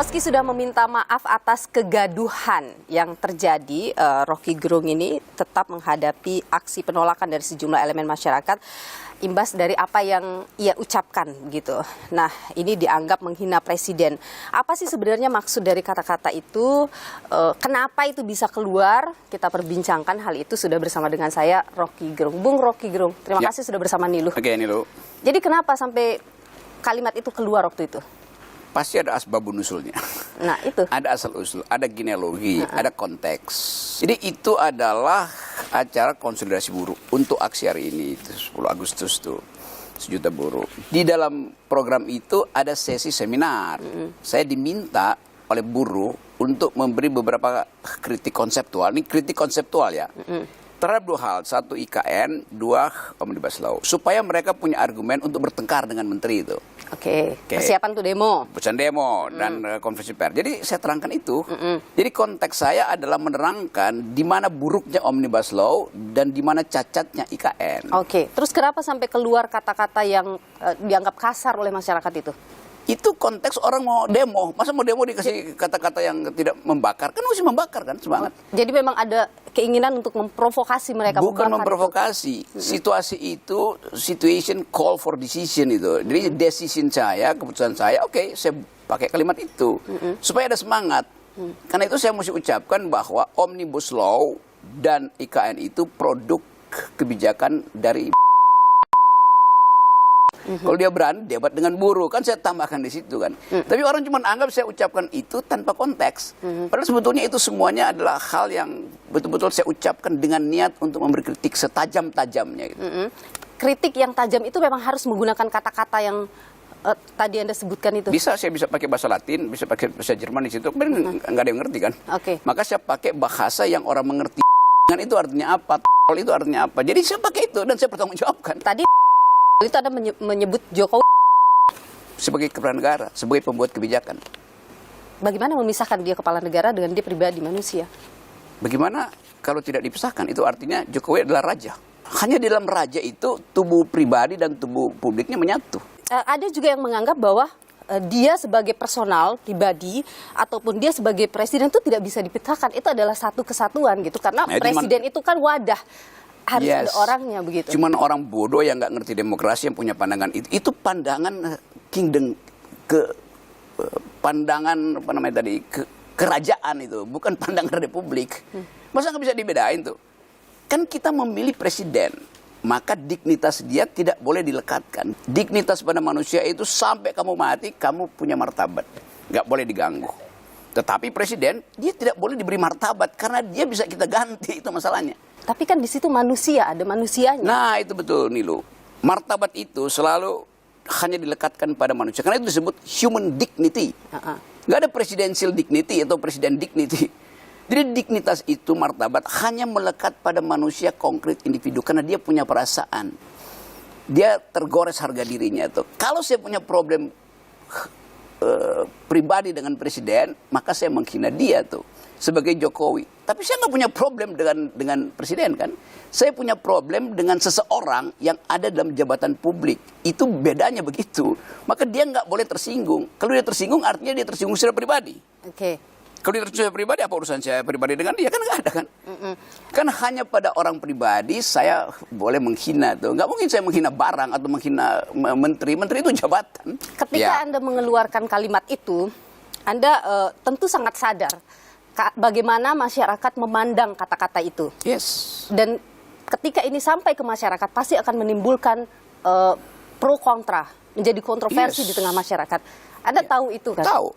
Meski sudah meminta maaf atas kegaduhan yang terjadi, Roky Gerung ini tetap menghadapi aksi penolakan dari sejumlah elemen masyarakat imbas dari apa yang ia ucapkan gitu. Nah, ini dianggap menghina presiden. Apa sih sebenarnya maksud dari kata-kata itu? Kenapa itu bisa keluar? Kita perbincangkan hal itu sudah bersama dengan saya, Roky Gerung. Bung Roky Gerung, terima kasih sudah bersama Niluh. Oke, Niluh. Jadi kenapa sampai kalimat itu keluar waktu itu? Pasti ada asbabun usulnya. Nah, itu. Ada asal usul, ada genealogi, ada konteks. Jadi itu adalah acara konsolidasi buruh untuk aksi hari ini, itu 10 Agustus tuh. 1 juta buruh. Di dalam program itu ada sesi seminar. Saya diminta oleh buruh untuk memberi beberapa kritik konseptual. Ini kritik konseptual ya. Terhadap 2 hal. 1 IKN, 2 Omnibus Law. Supaya mereka punya argumen untuk bertengkar dengan menteri itu. Oke. Persiapan tuh demo. Persiapan demo dan konferensi pers. Jadi saya terangkan itu. Jadi konteks saya adalah menerangkan di mana buruknya Omnibus Law dan di mana cacatnya IKN. Oke. Terus kenapa sampai keluar kata-kata yang dianggap kasar oleh masyarakat itu? Itu konteks orang mau demo. Masa mau demo dikasih kata-kata yang tidak membakar? Kan mesti membakar kan, semangat. Jadi memang ada keinginan untuk memprovokasi mereka. Bukan memprovokasi. Situasi itu, situation call for decision itu. Jadi decision saya, keputusan saya, oke, saya pakai kalimat itu. Supaya ada semangat. Karena itu saya mesti ucapkan bahwa Omnibus Law dan IKN itu produk kebijakan dari kalau dia berani debat dengan buruh, kan saya tambahkan di situ kan. Tapi orang cuma anggap saya ucapkan itu tanpa konteks. Padahal sebetulnya itu semuanya adalah hal yang betul-betul saya ucapkan dengan niat untuk memberi kritik setajam-tajamnya. Gitu. Kritik yang tajam itu memang harus menggunakan kata-kata yang tadi Anda sebutkan itu. Bisa, saya bisa pakai bahasa Latin, bisa pakai bahasa Jerman di situ. Kemudian nggak ada yang ngerti kan. Maka saya pakai bahasa yang orang mengerti. Dengan itu artinya apa? Itu artinya apa? Jadi saya pakai itu dan saya bertanggung jawabkan. Tadi itu Anda menyebut Jokowi sebagai kepala negara, sebagai pembuat kebijakan. Bagaimana memisahkan dia kepala negara dengan dia pribadi manusia? Bagaimana kalau tidak dipisahkan? Itu artinya Jokowi adalah raja. Hanya di dalam raja itu tubuh pribadi dan tubuh publiknya menyatu. Ada juga yang menganggap bahwa dia sebagai personal pribadi ataupun dia sebagai presiden itu tidak bisa dipisahkan. Itu adalah satu kesatuan gitu. Karena presiden itu kan wadah. Harus ada orangnya begitu. Cuman orang bodoh yang nggak ngerti demokrasi yang punya pandangan itu. Itu pandangan kingdom pandangan apa namanya tadi kerajaan itu, bukan pandangan republik. Masa nggak bisa dibedain tuh? Kan kita memilih presiden, maka dignitas dia tidak boleh dilekatkan. Dignitas pada manusia itu sampai kamu mati kamu punya martabat, nggak boleh diganggu. Tetapi presiden dia tidak boleh diberi martabat karena dia bisa kita ganti, itu masalahnya. Tapi kan di situ manusia, ada manusianya. Nah, itu betul, Niluh. Martabat itu selalu hanya dilekatkan pada manusia. Karena itu disebut human dignity. Nggak ada presidential dignity atau presiden dignity. Jadi dignitas itu, martabat, hanya melekat pada manusia konkret individu. Karena dia punya perasaan. Dia tergores harga dirinya. Tuh. Kalau saya punya problem pribadi dengan presiden, maka saya menghina dia tuh. Sebagai Jokowi. Tapi saya nggak punya problem dengan presiden kan. Saya punya problem dengan seseorang yang ada dalam jabatan publik. Itu bedanya begitu. Maka dia nggak boleh tersinggung. Kalau dia tersinggung artinya dia tersinggung secara pribadi. Kalau dia tersinggung secara pribadi, apa urusan saya pribadi dengan dia? Kan nggak ada kan. Kan hanya pada orang pribadi saya boleh menghina tuh. Nggak mungkin saya menghina barang atau menghina menteri. Menteri itu jabatan. Ketika Anda mengeluarkan kalimat itu, Anda tentu sangat sadar bagaimana masyarakat memandang kata-kata itu. Dan ketika ini sampai ke masyarakat, pasti akan menimbulkan pro kontra, menjadi kontroversi di tengah masyarakat. Anda tahu itu kan? Tahu.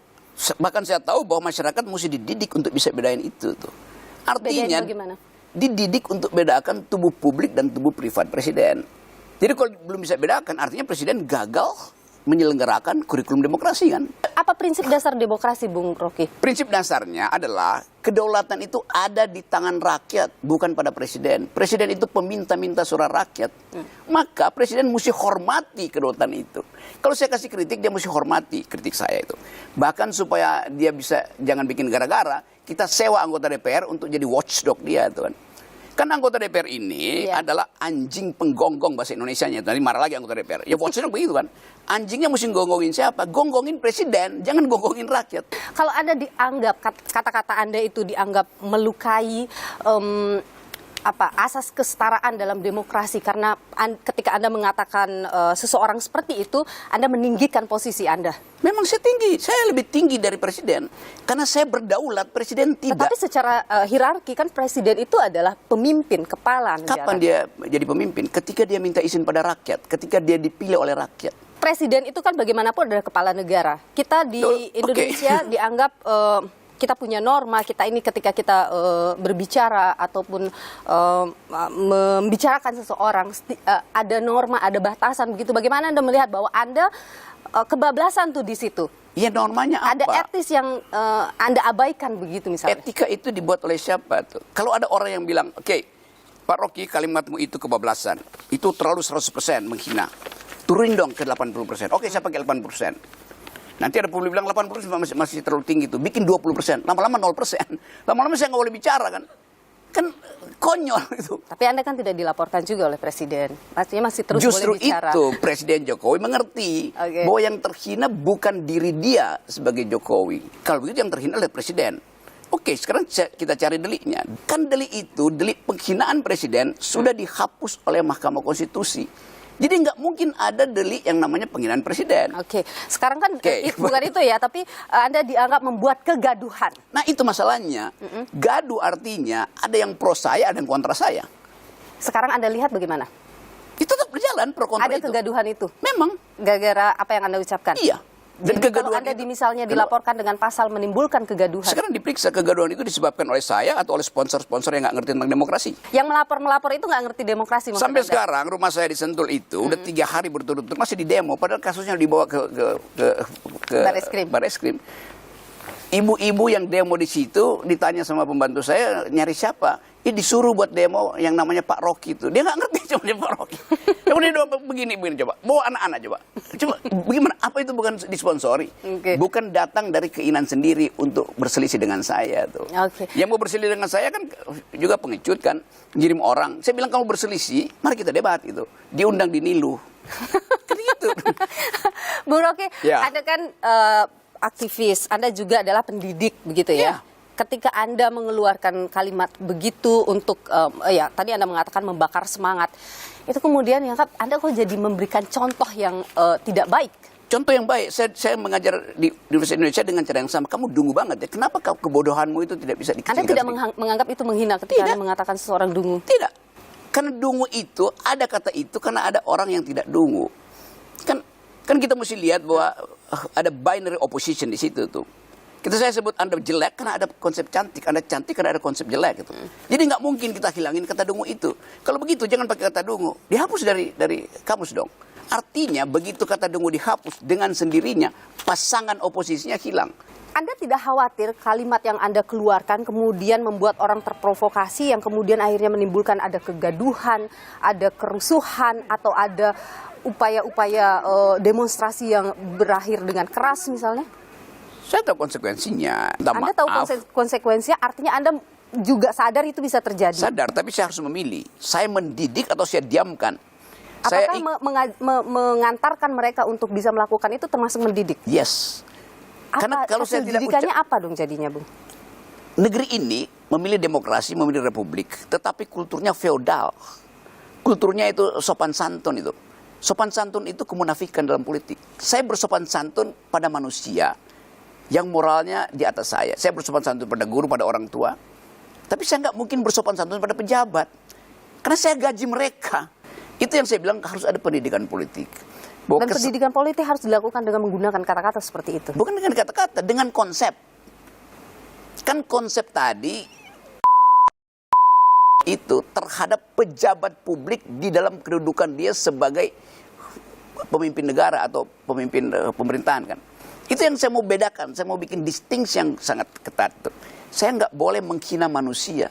Bahkan saya tahu bahwa masyarakat mesti dididik untuk bisa bedain itu tuh. Artinya dididik untuk bedakan tubuh publik dan tubuh privat presiden. Jadi kalau belum bisa bedakan, artinya presiden gagal menyelenggarakan kurikulum demokrasi kan. Apa prinsip dasar demokrasi, Bung Roky? Prinsip dasarnya adalah kedaulatan itu ada di tangan rakyat, bukan pada presiden. Presiden itu peminta-minta suara rakyat. Maka presiden mesti hormati kedaulatan itu. Kalau saya kasih kritik, dia mesti hormati kritik saya itu. Bahkan supaya dia bisa jangan bikin gara-gara, kita sewa anggota DPR untuk jadi watchdog dia tuh kan. Kan anggota DPR ini adalah anjing penggonggong bahasa Indonesianya. Tadi marah lagi anggota DPR. Ya voice-nya begitu kan. Anjingnya mesti gonggongin siapa? Gonggongin presiden, jangan gonggongin rakyat. Kalau Anda dianggap, kata-kata Anda itu dianggap melukai asas kesetaraan dalam demokrasi, karena ketika Anda mengatakan seseorang seperti itu, Anda meninggikan posisi Anda. Memang saya tinggi, saya lebih tinggi dari presiden. Karena saya berdaulat, presiden tidak. Tetapi secara hierarki kan presiden itu adalah pemimpin, kepala negara. Kapan dia jadi pemimpin? Ketika dia minta izin pada rakyat, ketika dia dipilih oleh rakyat. Presiden itu kan bagaimanapun adalah kepala negara. Kita di Indonesia dianggap kita punya norma, kita ini ketika kita berbicara ataupun membicarakan seseorang, ada norma, ada batasan begitu. Bagaimana Anda melihat bahwa Anda kebablasan tuh di situ? Ya normanya apa? Ada etis yang Anda abaikan begitu misalnya? Etika itu dibuat oleh siapa tuh? Kalau ada orang yang bilang, oke, Pak Rocky kalimatmu itu kebablasan, itu terlalu 100% menghina. Turunin dong ke 80%. Oke, saya pakai 80%. Nanti ada publik bilang 80% masih terlalu tinggi itu. Bikin 20%. Lama-lama 0%. Lama-lama saya nggak boleh bicara kan. Kan konyol itu. Tapi Anda kan tidak dilaporkan juga oleh Presiden. Pastinya masih terus Justru boleh bicara. Justru itu Presiden Jokowi mengerti bahwa yang terhina bukan diri dia sebagai Jokowi. Kalau begitu yang terhina oleh Presiden. Oke, sekarang kita cari deliknya. Kan delik itu, delik penghinaan Presiden sudah dihapus oleh Mahkamah Konstitusi. Jadi nggak mungkin ada delik yang namanya penghinaan presiden. Oke, sekarang kan bukan itu ya, tapi Anda dianggap membuat kegaduhan. Nah itu masalahnya. Gaduh artinya ada yang pro saya, ada yang kontra saya. Sekarang Anda lihat bagaimana? Itu tetap berjalan pro kontra ada itu. Ada kegaduhan itu? Memang. Gara-gara apa yang Anda ucapkan? Iya. Dan jadi kalau Anda misalnya dilaporkan dengan pasal menimbulkan kegaduhan. Sekarang diperiksa kegaduhan itu disebabkan oleh saya atau oleh sponsor-sponsor yang nggak ngerti tentang demokrasi. Yang melapor itu nggak ngerti demokrasi. Sampai sekarang rumah saya di Sentul itu udah 3 hari berturut-turut masih di demo. Padahal kasusnya dibawa ke Bareskrim. Ibu-ibu yang demo di situ ditanya sama pembantu saya nyari siapa. Disuruh buat demo yang namanya Pak Rocky itu. Dia nggak ngerti cuma dia Pak Rocky. Kemudian dia begini coba. Bawa anak-anak coba. Coba bagaimana? Apa itu bukan disponsori? Bukan datang dari keinginan sendiri untuk berselisih dengan saya tuh. Yang mau berselisih dengan saya kan juga pengecut kan. Ngirim orang. Saya bilang kamu berselisih, mari kita debat itu. Diundang di Nilu. Kan gitu. Bung Rocky, Anda kan aktivis, Anda juga adalah pendidik begitu ya? Ketika Anda mengeluarkan kalimat begitu untuk, tadi Anda mengatakan membakar semangat, itu kemudian Anda kok jadi memberikan contoh yang tidak baik? Contoh yang baik, saya mengajar di Universitas Indonesia dengan cara yang sama. Kamu dungu banget ya, kenapa kebodohanmu itu tidak bisa dikecilkan? Anda tidak menganggap itu menghina ketika Anda mengatakan seseorang dungu? Tidak, karena dungu itu, ada kata itu karena ada orang yang tidak dungu. Kan kita mesti lihat bahwa ada binary opposition di situ tuh. Kita saya sebut Anda jelek karena ada konsep cantik, Anda cantik karena ada konsep jelek gitu. Jadi nggak mungkin kita hilangin kata dungu itu. Kalau begitu jangan pakai kata dungu, dihapus dari kamus dong. Artinya begitu kata dungu dihapus dengan sendirinya pasangan oposisinya hilang. Anda tidak khawatir kalimat yang Anda keluarkan kemudian membuat orang terprovokasi yang kemudian akhirnya menimbulkan ada kegaduhan, ada kerusuhan atau ada upaya-upaya demonstrasi yang berakhir dengan keras misalnya? Saya tahu konsekuensinya. Anda tahu konsekuensinya, artinya Anda juga sadar itu bisa terjadi? Sadar, tapi saya harus memilih. Saya mendidik atau saya diamkan. Apakah mengantarkan mereka untuk bisa melakukan itu termasuk mendidik? Yes. Karena kalau saya tidak didikannya apa dong jadinya, Bung? Negeri ini memilih demokrasi, memilih republik, tetapi kulturnya feodal. Kulturnya itu sopan santun itu. Sopan santun itu kemunafikan dalam politik. Saya bersopan santun pada manusia yang moralnya di atas saya. Saya bersopan santun pada guru, pada orang tua. Tapi saya nggak mungkin bersopan santun pada pejabat. Karena saya gaji mereka. Itu yang saya bilang harus ada pendidikan politik. Dan pendidikan politik harus dilakukan dengan menggunakan kata-kata seperti itu. Bukan dengan kata-kata, dengan konsep. Kan konsep tadi itu terhadap pejabat publik di dalam kedudukan dia sebagai pemimpin negara atau pemimpin pemerintahan kan. Itu yang saya mau bedakan, saya mau bikin distinksi yang sangat ketat. Saya nggak boleh menghina manusia.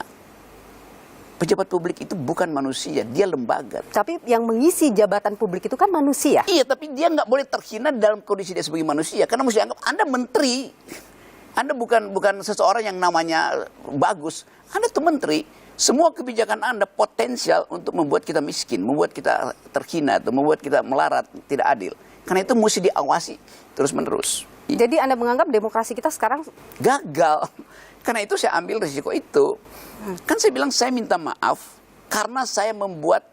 Pejabat publik itu bukan manusia, dia lembaga. Tapi yang mengisi jabatan publik itu kan manusia. Iya, tapi dia nggak boleh terhina dalam kondisi dia sebagai manusia. Karena mesti anggap Anda menteri. Anda bukan seseorang yang namanya bagus. Anda tuh menteri. Semua kebijakan Anda potensial untuk membuat kita miskin, membuat kita terhina, atau membuat kita melarat, tidak adil. Karena itu mesti diawasi terus-menerus. Jadi Anda menganggap demokrasi kita sekarang Gagal. Karena itu saya ambil risiko itu. Kan saya bilang saya minta maaf karena saya membuat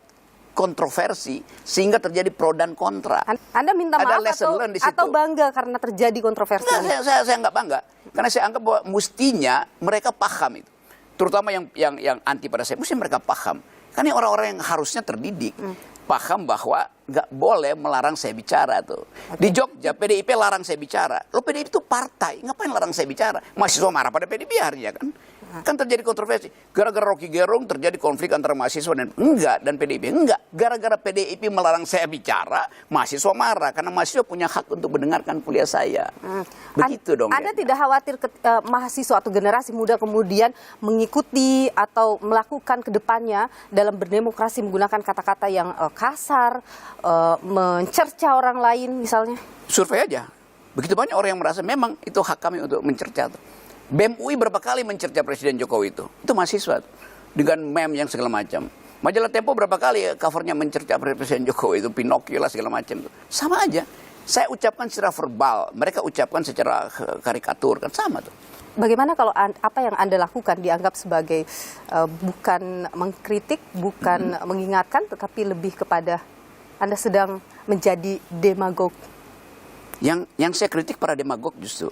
kontroversi sehingga terjadi pro dan kontra. Anda minta Ada maaf lesson learned di situ. atau bangga karena terjadi kontroversi ini? Nah, saya nggak bangga karena saya anggap bahwa mestinya mereka paham itu, terutama yang anti pada saya, mesti mereka paham. Karena orang-orang yang harusnya terdidik paham bahwa nggak boleh melarang saya bicara tuh. Di Jogja PDIP larang saya bicara. Lo PDIP itu partai, ngapain larang saya bicara? Mahasiswa marah pada PDIP harinya kan? Kan terjadi kontroversi. Gara-gara Rocky Gerung terjadi konflik antara mahasiswa dan PDIP. Enggak. Gara-gara PDIP melarang saya bicara, mahasiswa marah. Karena mahasiswa punya hak untuk mendengarkan kuliah saya. Begitu dong. Anda tidak khawatir mahasiswa atau generasi muda kemudian mengikuti atau melakukan kedepannya dalam berdemokrasi menggunakan kata-kata yang kasar, mencerca orang lain misalnya? Survei aja. Begitu banyak orang yang merasa memang itu hak kami untuk mencerca. BEM UI berapa kali mencerca Presiden Jokowi itu mahasiswa dengan meme yang segala macam. Majalah Tempo berapa kali covernya mencerca Presiden Jokowi itu Pinocchio lah segala macam. Sama aja. Saya ucapkan secara verbal, mereka ucapkan secara karikatur, kan sama tuh. Bagaimana kalau apa yang Anda lakukan dianggap sebagai bukan mengkritik, bukan mengingatkan, tetapi lebih kepada Anda sedang menjadi demagog? Yang saya kritik para demagog justru,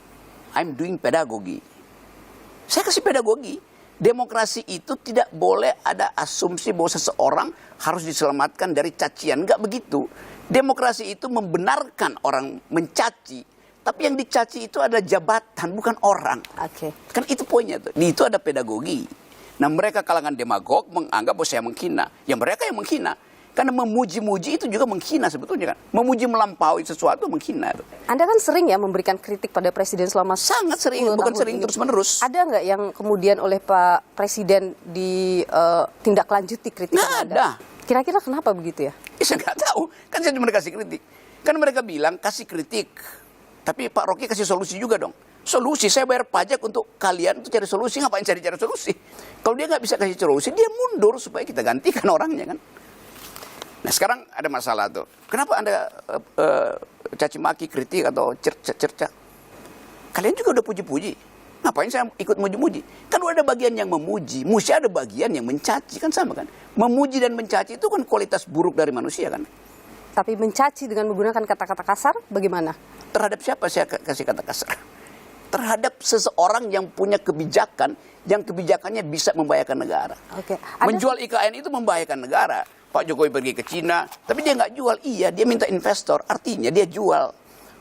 I'm doing pedagogi. Saya kasih pedagogi. Demokrasi itu tidak boleh ada asumsi bahwa seseorang harus diselamatkan dari cacian. Enggak begitu. Demokrasi itu membenarkan orang mencaci. Tapi yang dicaci itu adalah jabatan, bukan orang. Oke. Kan itu poinnya tuh. Di itu ada pedagogi. Nah mereka kalangan demagog menganggap bahwa saya menghina. Ya mereka yang menghina. Karena memuji-muji itu juga menghina sebetulnya kan. Memuji melampaui sesuatu menghina. Anda kan sering ya memberikan kritik pada Presiden selama sangat sering, 10 bukan tahun sering ini. terus-menerus. Ada nggak yang kemudian oleh Pak Presiden ditindaklanjuti kritikan Nggak Anda? ada. Kira-kira kenapa begitu ya? Saya nggak tahu. Kan saya cuma kasih kritik. Kan mereka bilang kasih kritik. Tapi Pak Rocky kasih solusi juga dong. Solusi, saya bayar pajak untuk kalian untuk cari solusi. Ngapain cari-cari solusi? Kalau dia nggak bisa kasih solusi, dia mundur supaya kita gantikan orangnya kan. Nah sekarang ada masalah tuh. Kenapa Anda caci maki, kritik atau cerca? Kalian juga udah puji-puji. Ngapain saya ikut muji-muji? Kan udah ada bagian yang memuji, mesti ada bagian yang mencaci, kan sama kan? Memuji dan mencaci itu kan kualitas buruk dari manusia kan? Tapi mencaci dengan menggunakan kata-kata kasar, bagaimana? Terhadap siapa saya kasih kata kasar? Terhadap seseorang yang punya kebijakan, yang kebijakannya bisa membahayakan negara. Oke. Menjual IKN itu membahayakan negara. Pak Jokowi pergi ke Cina, tapi dia nggak jual. Iya, dia minta investor. Artinya dia jual.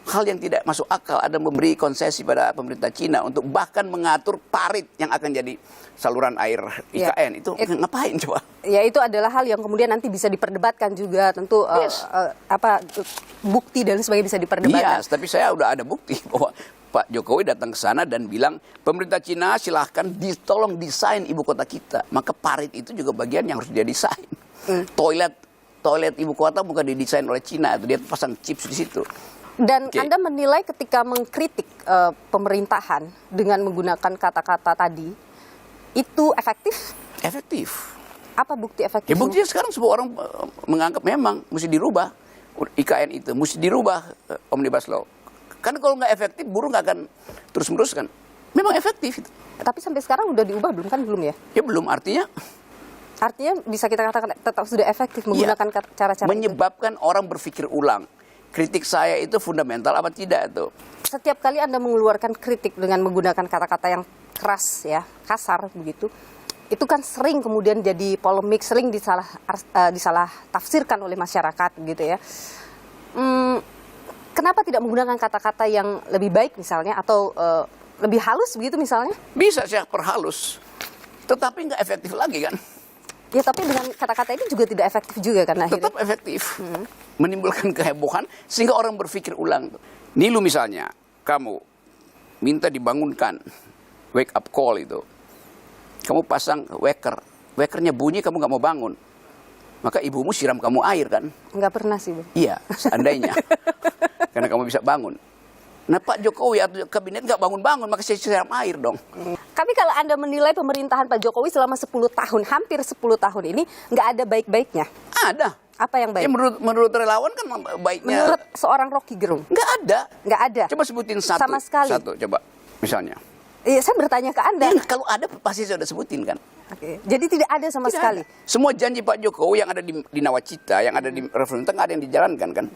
Hal yang tidak masuk akal, ada memberi konsesi pada pemerintah Cina untuk bahkan mengatur parit yang akan jadi saluran air IKN. Itu ngapain coba? Ya itu adalah hal yang kemudian nanti bisa diperdebatkan juga. Tentu bukti dan sebagainya bisa diperdebatkan. Iya, tapi saya udah ada bukti bahwa Pak Jokowi datang ke sana dan bilang, pemerintah Cina silahkan tolong desain ibu kota kita. Maka parit itu juga bagian yang harus dia desain. Toilet ibu kota bukan didesain oleh Cina, itu dia pasang chips di situ. Dan Anda menilai ketika mengkritik pemerintahan dengan menggunakan kata-kata tadi, itu efektif? Efektif. Apa bukti Ya efektifnya? buktinya sekarang semua orang menganggap memang mesti dirubah IKN itu, mesti dirubah Omnibus Law. Karena kalau nggak efektif, buruh nggak akan terus-menerus kan. Memang efektif itu. Tapi sampai sekarang udah diubah belum kan? Belum ya? Ya belum, artinya bisa kita katakan tetap sudah efektif menggunakan cara-cara menyebabkan orang berpikir ulang. Kritik saya itu fundamental apa tidak tuh? Setiap kali Anda mengeluarkan kritik dengan menggunakan kata-kata yang keras ya, kasar begitu, itu kan sering kemudian jadi polemik, sering disalah tafsirkan oleh masyarakat gitu ya. Kenapa tidak menggunakan kata-kata yang lebih baik misalnya atau lebih halus begitu misalnya? Bisa saya perhalus, tetapi nggak efektif lagi kan? Ya tapi dengan kata-kata ini juga tidak efektif juga kan akhirnya. Tetap efektif, menimbulkan kehebohan sehingga orang berpikir ulang. Nih lu misalnya, kamu minta dibangunkan wake up call itu, kamu pasang wakernya bunyi kamu nggak mau bangun, maka ibumu siram kamu air kan? Nggak pernah sih, Bu. Iya, seandainya, karena kamu bisa bangun. Nah Pak Jokowi atau kabinet nggak bangun-bangun, maka saya siram air dong. Tapi kalau Anda menilai pemerintahan Pak Jokowi selama 10 tahun, hampir 10 tahun ini, nggak ada baik-baiknya. Ada. Apa yang baik? Ya, menurut relawan kan baiknya. Menurut seorang Rocky Gerung? Nggak ada. Nggak ada? Coba sebutin satu. Sama sekali? Satu, coba. Misalnya. Iya, saya bertanya ke Anda. Ya, kalau ada pasti saya udah sebutin kan. Oke. Jadi tidak ada sama Tidak sekali? ada. Semua janji Pak Jokowi yang ada di Nawacita, yang ada di referendum nggak ada yang dijalankan kan.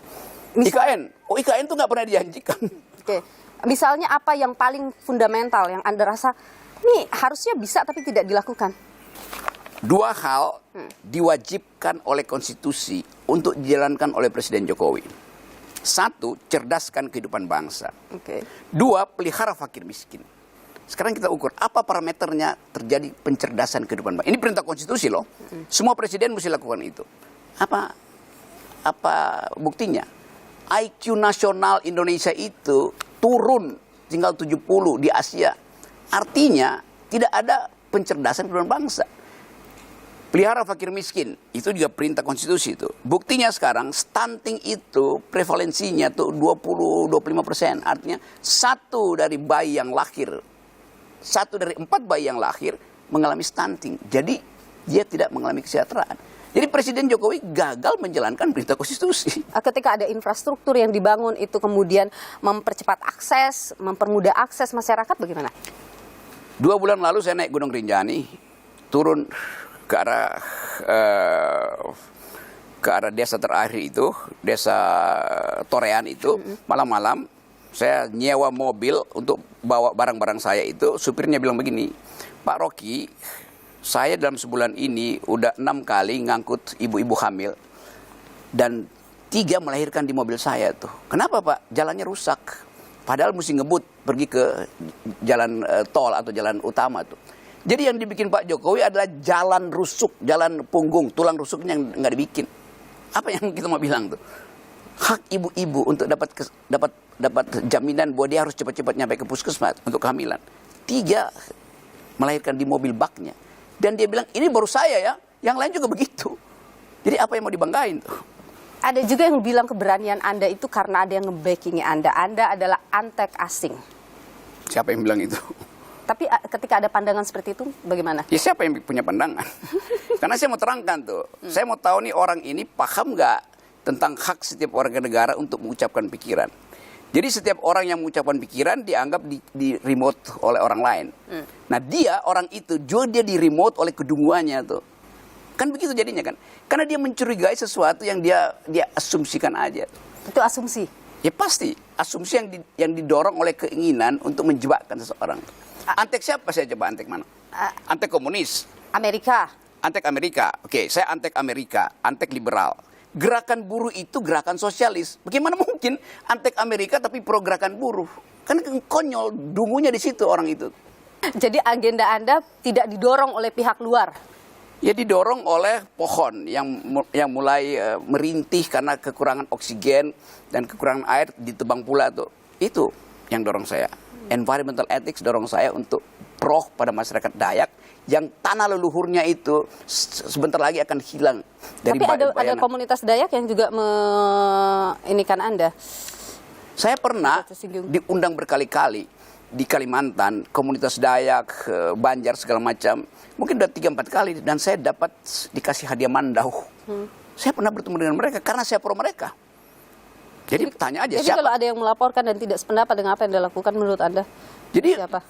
IKN. Oh IKN tuh nggak pernah dijanjikan. Oke. Misalnya apa yang paling fundamental yang Anda rasa, ini harusnya bisa tapi tidak dilakukan? Dua hal diwajibkan oleh konstitusi untuk dijalankan oleh Presiden Jokowi. Satu, cerdaskan kehidupan bangsa. Oke. Dua, pelihara fakir miskin. Sekarang kita ukur apa parameternya terjadi pencerdasan kehidupan bangsa. Ini perintah konstitusi loh. Semua presiden mesti lakukan itu. Apa buktinya? IQ nasional Indonesia itu turun tinggal 70 di Asia. Artinya tidak ada pencerdasan kehidupan bangsa. Pelihara fakir miskin, itu juga perintah konstitusi itu. Buktinya sekarang stunting itu prevalensinya tuh 20-25%. Artinya 1 dari 4 bayi yang lahir mengalami stunting. Jadi dia tidak mengalami kesejahteraan. Jadi Presiden Jokowi gagal menjalankan perintah konstitusi. Ketika ada infrastruktur yang dibangun itu kemudian mempercepat akses, mempermudah akses masyarakat, bagaimana? 2 bulan lalu saya naik Gunung Rinjani, turun ke arah desa terakhir itu, desa Torean itu, malam-malam saya nyewa mobil untuk bawa barang-barang saya itu. Supirnya bilang begini, Pak Rocky, saya dalam sebulan ini udah 6 kali ngangkut ibu-ibu hamil dan 3 melahirkan di mobil saya tuh. Kenapa Pak? Jalannya rusak. Padahal mesti ngebut pergi ke jalan tol atau jalan utama tuh. Jadi yang dibikin Pak Jokowi adalah jalan rusuk, jalan punggung, tulang rusuknya yang nggak dibikin. Apa yang kita mau bilang tuh? Hak ibu-ibu untuk dapat jaminan bahwa dia harus cepat-cepat nyampe ke puskesmas untuk kehamilan. 3 melahirkan di mobil baknya. Dan dia bilang, ini baru saya ya, yang lain juga begitu. Jadi apa yang mau dibanggain tuh? Ada juga yang bilang keberanian Anda itu karena ada yang nge-backing Anda. Anda adalah antek asing. Siapa yang bilang itu? Tapi ketika ada pandangan seperti itu, bagaimana? Ya siapa yang punya pandangan? Karena saya mau terangkan tuh. Saya mau tahu nih orang ini paham nggak tentang hak setiap warga negara untuk mengucapkan pikiran. Jadi setiap orang yang mengucapkan pikiran dianggap di remote oleh orang lain. Nah dia, orang itu, juga dia di remote oleh kedunguannya tuh. Kan begitu jadinya kan. Karena dia mencurigai sesuatu yang dia asumsikan aja. Itu asumsi? Ya pasti. Asumsi yang didorong oleh keinginan untuk menjebakkan seseorang. Antek siapa saya coba, antek mana? Antek komunis. Amerika. Antek Amerika. Oke, saya antek Amerika, antek liberal. Gerakan buruh itu gerakan sosialis. Bagaimana mungkin antek Amerika tapi pro gerakan buruh? Kan konyol, dungunya di situ orang itu. Jadi agenda Anda tidak didorong oleh pihak luar? Ya didorong oleh pohon yang mulai merintih karena kekurangan oksigen dan kekurangan air ditebang pula tuh. Itu yang dorong saya. Environmental ethics dorong saya untuk pro pada masyarakat Dayak yang tanah leluhurnya itu sebentar lagi akan hilang dari Tapi ada komunitas Dayak yang juga inikan Anda. Saya pernah diundang berkali-kali di Kalimantan, komunitas Dayak, Banjar segala macam. Mungkin udah 3-4 kali dan saya dapat dikasih hadiah mandau. Saya pernah bertemu dengan mereka karena saya pro mereka. Jadi tanya aja Jadi siapa. kalau ada yang melaporkan dan tidak sependapat dengan apa yang dilakukan menurut Anda? Jadi siapa?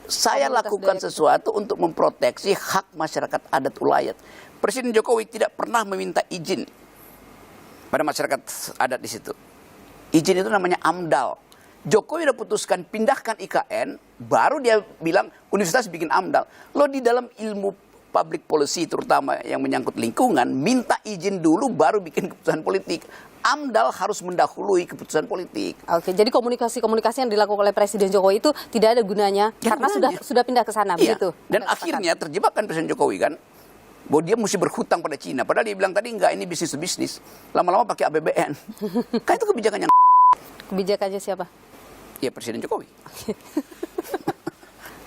Saya lakukan sesuatu untuk memproteksi hak masyarakat adat ulayat. Presiden Jokowi tidak pernah meminta izin pada masyarakat adat di situ. Izin itu namanya AMDAL. Jokowi udah putuskan pindahkan IKN, baru dia bilang universitas bikin AMDAL. Lo di dalam ilmu public policy terutama yang menyangkut lingkungan, minta izin dulu baru bikin keputusan politik. AMDAL harus mendahului keputusan politik. Oke, jadi komunikasi yang dilakukan oleh Presiden Jokowi itu tidak ada gunanya karena sudah pindah ke sana, iya. begitu. Dan akhirnya terjebak kan Presiden Jokowi kan, bahwa dia mesti berhutang pada Cina. Padahal dia bilang tadi enggak, ini bisnis to bisnis. Lama-lama pakai APBN. Kan itu kebijakan yang Kebijakannya siapa? ya Presiden Jokowi.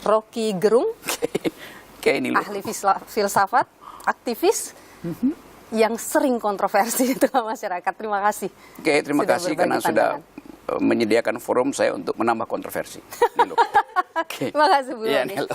Rocky Gerung, Kayak ini loh. ahli filsafat, aktivis, yang sering kontroversi di tengah masyarakat. Terima kasih. Oke, terima kasih karena sudah menyediakan forum saya untuk menambah kontroversi. Nilo. Oke. Terima kasih Bu Iya, Roni. Nilo.